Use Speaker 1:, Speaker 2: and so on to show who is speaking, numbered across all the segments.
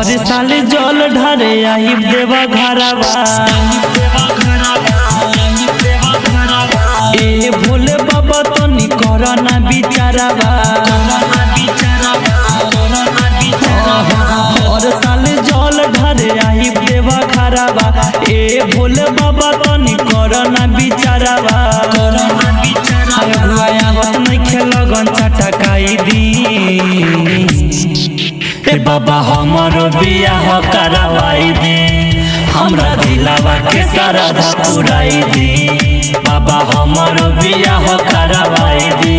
Speaker 1: हर साल जल ढारे आई देवा घरवा। ए भोले बाबा तनी करना बिचारवा। हर साल जल ढारे आई देवा घरवा। ए भोले बाबा तनी करना बिचारवा। लगन चटकाई दी बाबा हमारो बियाह करवाई दे। हमरा दिलावा के श्रद्धा पुराई दे। बाबा हमारो बियाह करवाई दे।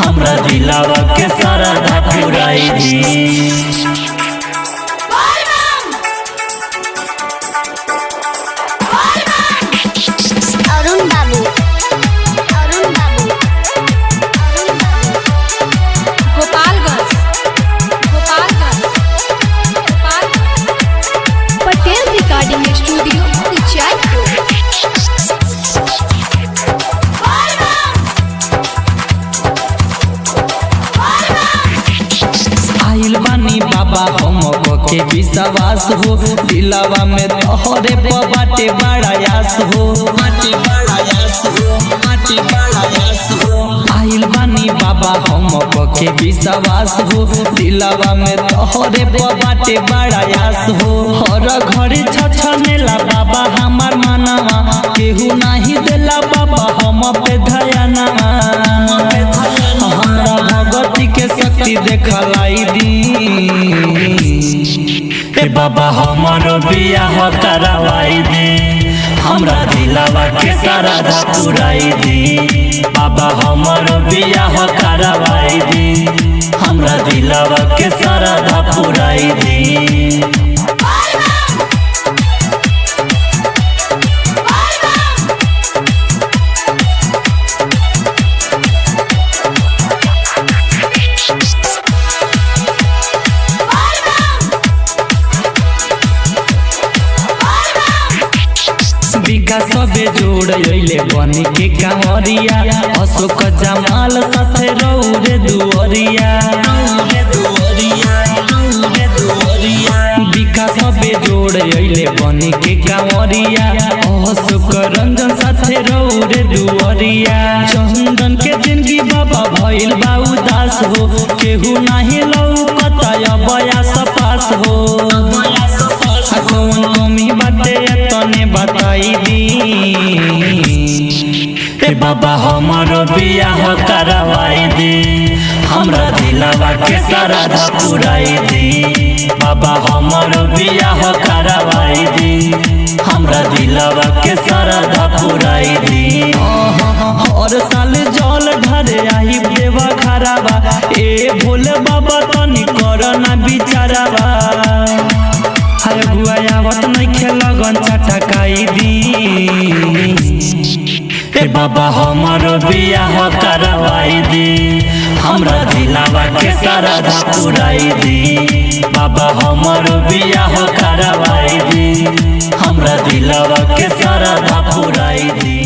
Speaker 1: हमरा दिलावा के श्रद्धा पुराई दे। बानी बाबा हम के विश्वास हो। दिलावा में तोहरे बाटे बड़ा आस हो। आइल बानी बाबा हम के विश्वास हो। दिलावा में तोहरे बाटे बड़ा आस हो। हर घड़ी छछनेला बाबा हमार मनवा। केहू नहीं देला बाबा हम पे ध्यानवा। हमरा भगती के शक्ति देखलाई दी बाबा हमारो बियाह करवाई दे। हमरा दिलावा के श्रद्धा पुराई दे। बाबा हमारो बियाह करवाई दे। हमरा दिलावा के श्रद्धा पुराई दे। सबे जोड़ अइले बनी के कांवरिया। अशोक जमाल साथे रौरे दुअरिया। बिका सबे जोड़ अइले बनी के कांवरिया। अशोक रंजन साथे रौरे दुअरिया। चंदन के जिंदगी बाबा भइल बा उदास हो। केहू नाही लौकता अबयास पास हो। कौन कमी बाटे तने बताई दी बाबा हमारो बियाह करवाई दे। हमरा दिलावा के श्रद्धा पुराई दे। बाबा हमारो बियाह करवाई दे। हमरा दिलावा के श्रद्धा पुराई दे। हर साल जल ढारे आई देवा घरवा। ए भोले बाबा तनी करना बिचारवा। लगन चटकाई दी बाबा हमारो बियाह करवाई दे। हमरा दिलावा के श्रद्धा पुराई दे। बाबा हमारो बियाह करवाई दे। हमरा दिलावा के श्रद्धा पुराई दे।